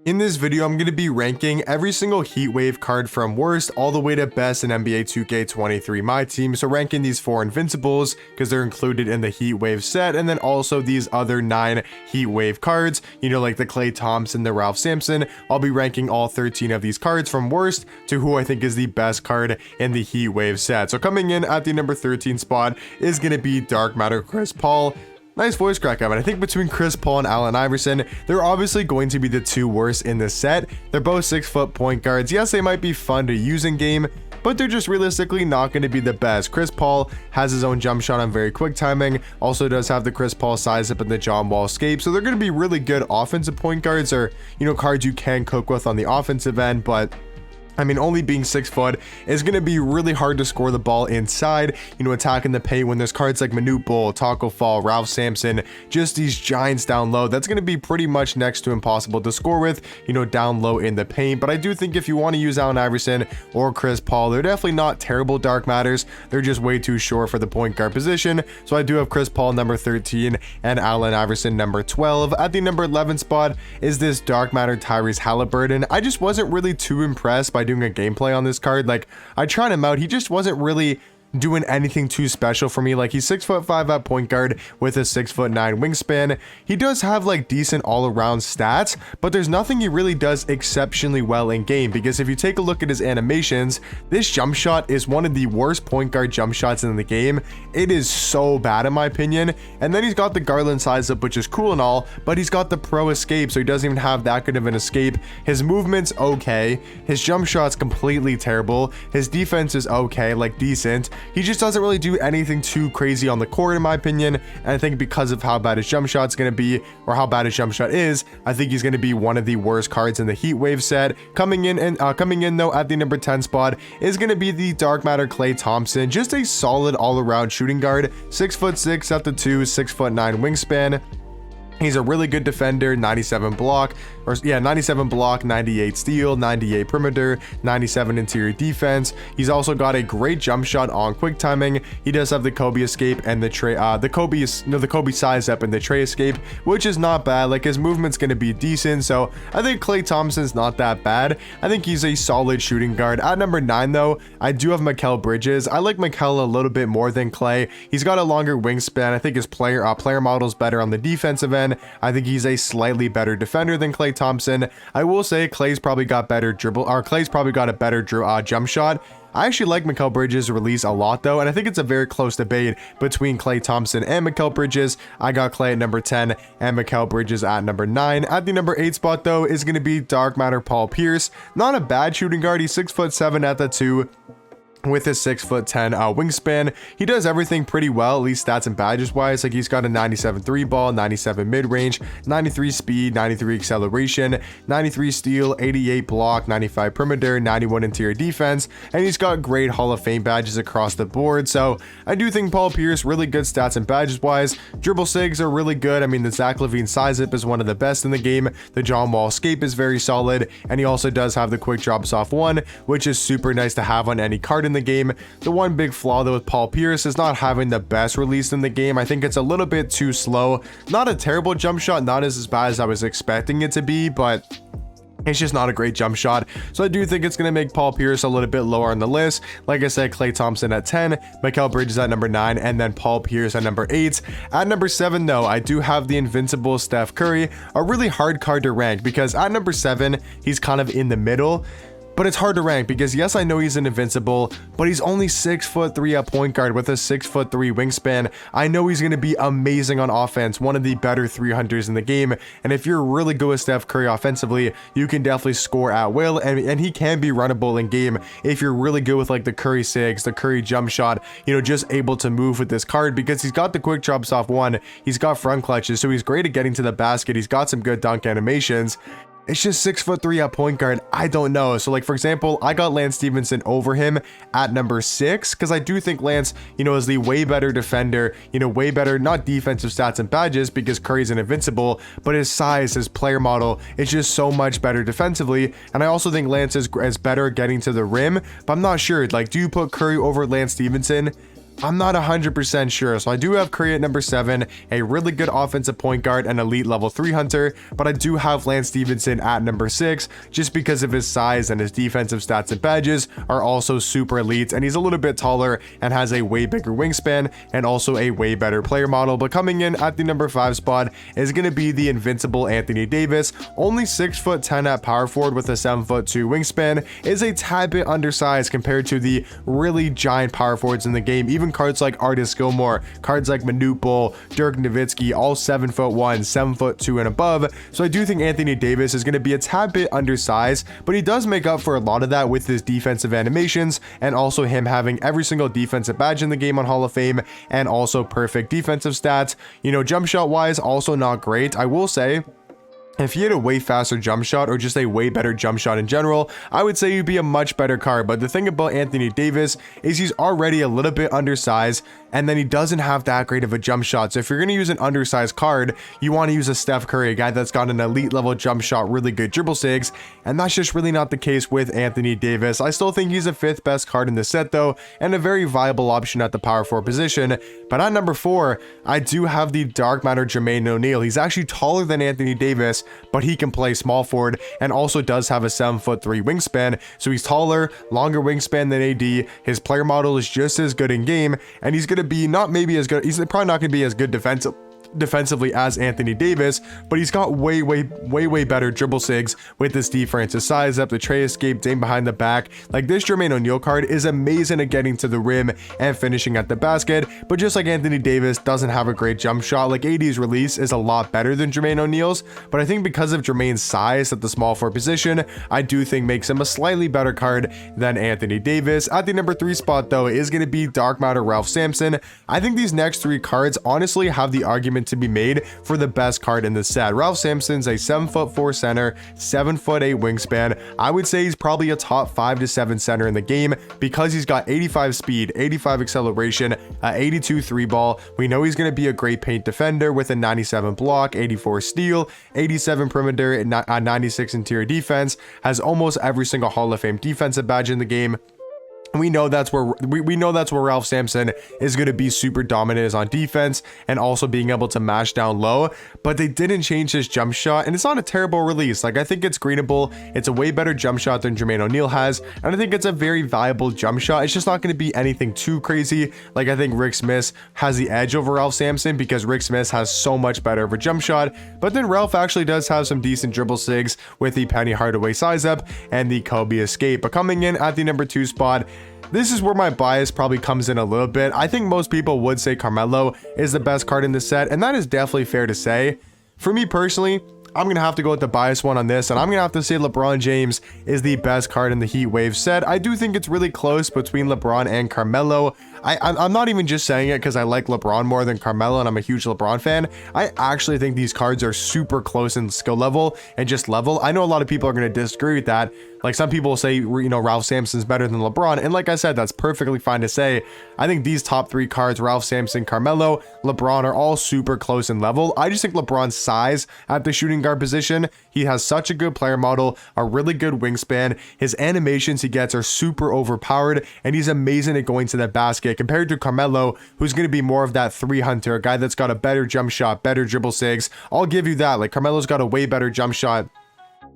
In this video, I'm going to be ranking every single Heatwave card from worst all the way to best in NBA 2K23 Myteam. So ranking these 4 Invincibles because they're included in the Heatwave set, and then also these other 9 Heatwave cards, you know, like the Thompson, the Sampson. I'll be ranking all 13 of these cards from worst to who I think is the best card in the Heatwave set. So coming in at the number 13 spot is going to be Dark Matter Chris Paul. Nice voice crack, Evan. I think between Chris Paul and Allen Iverson, they're obviously going to be the 2 worst in this set. They're both 6-foot point guards. Yes, they might be fun to use in game, but they're just realistically not going to be the best. Chris Paul has his own jump shot on very quick timing, also does have the Chris Paul size up and the John Wall escape, so they're going to be really good offensive point guards, or, you know, cards you can cook with on the offensive end, but I mean, only being 6 foot is going to be really hard to score the ball inside, you know, attacking the paint when there's cards like Manute Bol, Taco Fall, Sampson, just these giants down low. That's going to be pretty much next to impossible to score with, you know, down low in the paint. But I do think if you want to use Allen Iverson or Chris Paul, they're definitely not terrible dark matters. They're just way too short for the point guard position. So I do have Chris Paul number 13 and Allen Iverson number 12. At the number 11 spot is this dark matter Tyrese Haliburton. I just wasn't really too impressed by doing a gameplay on this card. Like, I tried him out, he just wasn't really doing anything too special for me. Like, he's 6'5" at point guard with a 6'9" wingspan. He does have like decent all-around stats, but there's nothing he really does exceptionally well in game, because if you take a look at his animations, this jump shot is one of the worst point guard jump shots in the game. It is so bad in my opinion. And then he's got the Garland size up, which is cool and all, but he's got the pro escape, so he doesn't even have that good of an escape. His movement's okay, his jump shot's completely terrible, his defense is okay, like decent. He just doesn't really do anything too crazy on the court in my opinion, and I think because of how bad his jump shot's going to be, or how bad his jump shot is, I think he's going to be one of the worst cards in the Heatwave set. Coming in though at the number 10 spot is going to be the Dark Matter Thompson. Just a solid all-around shooting guard, 6'6" at the 2, 6'9" wingspan. He's a really good defender, 97 block, 98 steal, 98 perimeter, 97 interior defense. He's also got a great jump shot on quick timing. He does have the Kobe escape and the Kobe size up and the tray escape, which is not bad. Like, his movement's going to be decent, so I think Thompson's not that bad. I think he's a solid shooting guard. At number 9 though, I do have Mikal Bridges. I like Mikal a little bit more than Clay. He's got a longer wingspan. I think his player model's better on the defensive end. I think he's a slightly better defender than Thompson. I will say Clay's probably got a better jump shot. I actually like Mikal Bridges' release a lot though, and I think it's a very close debate between Thompson and Mikal Bridges. I got Clay at number 10 and Mikal Bridges at number 9. At the number 8 spot though is going to be Dark Matter Paul Pierce. Not a bad shooting guard. He's 6'7" at the 2. With his 6'10" wingspan. He does everything pretty well, at least stats and badges wise. Like, he's got a 97 3 ball, 97 mid-range, 93 speed, 93 acceleration, 93 steal, 88 block, 95 perimeter, 91 interior defense, and he's got great Hall of Fame badges across the board. So I do think Paul Pierce, really good stats and badges wise. Dribble sigs are really good. I mean, the Zach LaVine size up is one of the best in the game. The John Wall escape is very solid, and he also does have the quick drops off 1, which is super nice to have on any card in the game. The one big flaw though with Paul Pierce is not having the best release in the game. I think it's a little bit too slow. Not a terrible jump shot, not as bad as I was expecting it to be, but it's just not a great jump shot. So I do think it's going to make Paul Pierce a little bit lower on the list. Like I said, Thompson at 10, Mikal Bridges at number 9, and then Paul Pierce at number 8. At number 7 though, I do have the invincible Steph Curry, a really hard card to rank because at number 7, he's kind of in the middle. But it's hard to rank because yes, I know he's an invincible, but he's only 6'3" at point guard with a 6'3" wingspan. I know he's going to be amazing on offense, one of the better 3 hunters in the game. And if you're really good with Steph Curry offensively, you can definitely score at will, and he can be runnable in game if you're really good with like the Curry sigs, the Curry jump shot, you know, just able to move with this card because he's got the quick drops off 1, he's got front clutches, so he's great at getting to the basket, he's got some good dunk animations. It's just 6'3" at point guard. I don't know. So like, for example, I got Lance Stevenson over him at number 6 because I do think Lance, you know, is the way better defender, you know, way better, not defensive stats and badges because Curry's an invincible, but his size, his player model is just so much better defensively. And I also think Lance is better at getting to the rim, but I'm not sure. Like, do you put Curry over Lance Stevenson? I'm not 100% sure. So I do have Curry at number 7, a really good offensive point guard and elite level 3 hunter, but I do have Lance Stevenson at number 6 just because of his size, and his defensive stats and badges are also super elite, and he's a little bit taller and has a way bigger wingspan and also a way better player model. But coming in at the number 5 spot is going to be the invincible Anthony Davis. Only 6'10" at power forward with a 7'2" wingspan, is a tad bit undersized compared to the really giant power forwards in the game. Even cards like Artis Gilmore, cards like Manute Bol, Dirk Nowitzki, all 7'1", 7'2" and above. So I do think Anthony Davis is going to be a tad bit undersized, but he does make up for a lot of that with his defensive animations, and also him having every single defensive badge in the game on Hall of Fame, and also perfect defensive stats. You know, jump shot wise, also not great. I will say, if he had a way faster jump shot, or just a way better jump shot in general, I would say he'd be a much better card. But the thing about Anthony Davis is he's already a little bit undersized, and then he doesn't have that great of a jump shot. So if you're going to use an undersized card, you want to use a Steph Curry, a guy that's got an elite level jump shot, really good dribble sigs, and that's just really not the case with Anthony Davis. I still think he's a 5th best card in the set though, and a very viable option at the power forward position. But at number 4, I do have the dark matter Jermaine ONeal. He's actually taller than Anthony Davis, but he can play small forward and also does have a 7'3" wingspan. So he's taller, longer wingspan than AD. His player model is just as good in game, and he's going to be not maybe as good. He's probably not going to be as good defensively as Anthony Davis, but he's got way better dribble sigs with this defense, his size up, the tray escape, aim behind the back. Like, this Jermaine ONeal card is amazing at getting to the rim and finishing at the basket, but just like Anthony Davis doesn't have a great jump shot. Like, AD's release is a lot better than Jermaine ONeal's, but I think because of Jermaine's size at the small forward position, I do think makes him a slightly better card than Anthony Davis. At the number 3 spot though is going to be dark matter Ralph Sampson. I think these next 3 cards honestly have the argument to be made for the best card in the set. Ralph Sampson's a 7'4" center, 7'8" wingspan. I would say he's probably a top 5 to 7 center in the game because he's got 85 speed, 85 acceleration, 82 3 ball. We know he's going to be a great paint defender with a 97 block, 84 steal, 87 perimeter, and 96 interior defense. Has almost every single Hall of Fame defensive badge in the game. We know that's where Ralph Sampson is going to be super dominant, is on defense and also being able to mash down low, but they didn't change his jump shot, and it's not a terrible release. Like, I think it's greenable. It's a way better jump shot than Jermaine ONeal has, and I think it's a very viable jump shot. It's just not going to be anything too crazy. Like, I think Rick Smith has the edge over Ralph Sampson because Rick Smith has so much better of a jump shot, but then Ralph actually does have some decent dribble sigs with the Penny Hardaway size up and the Kobe escape. But coming in at the number 2 spot, this is where my bias probably comes in a little bit. I think most people would say Carmelo is the best card in the set, and that is definitely fair to say. For me personally, I'm going to have to go with the bias one on this, and I'm going to have to say LeBron James is the best card in the Heatwave set. I do think it's really close between LeBron and Carmelo. I'm not even just saying it because I like LeBron more than Carmelo and I'm a huge LeBron fan. I actually think these cards are super close in skill level and just level. I know a lot of people are going to disagree with that. Like, some people say, you know, Ralph Sampson's better than LeBron, and like I said, that's perfectly fine to say. I think these top 3 cards, Ralph Sampson, Carmelo, LeBron, are all super close in level. I just think LeBron's size at the shooting guard position, he has such a good player model, a really good wingspan. His animations he gets are super overpowered, and he's amazing at going to the basket compared to Carmelo, who's going to be more of that 3 hunter, a guy that's got a better jump shot, better dribble sigs. I'll give you that. Like, Carmelo's got a way better jump shot.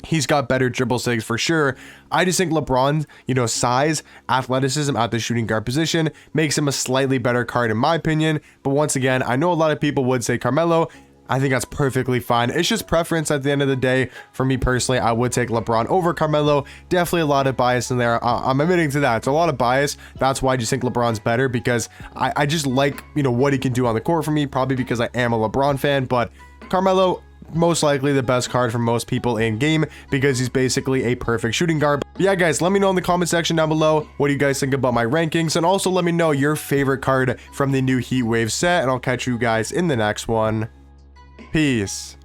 He's got better dribble sigs for sure. I just think LeBron, you know, size, athleticism at the shooting guard position makes him a slightly better card in my opinion. But once again, I know a lot of people would say Carmelo. I think that's perfectly fine. It's just preference at the end of the day. For me personally, I would take LeBron over Carmelo. Definitely a lot of bias in there. I'm admitting to that. It's a lot of bias. That's why I just think LeBron's better, because I just like, you know, what he can do on the court for me, probably because I am a LeBron fan. But Carmelo, most likely the best card for most people in game because he's basically a perfect shooting guard. But yeah, guys, let me know in the comment section down below what do you guys think about my rankings, and also let me know your favorite card from the new Heatwave set, and I'll catch you guys in the next one. Peace.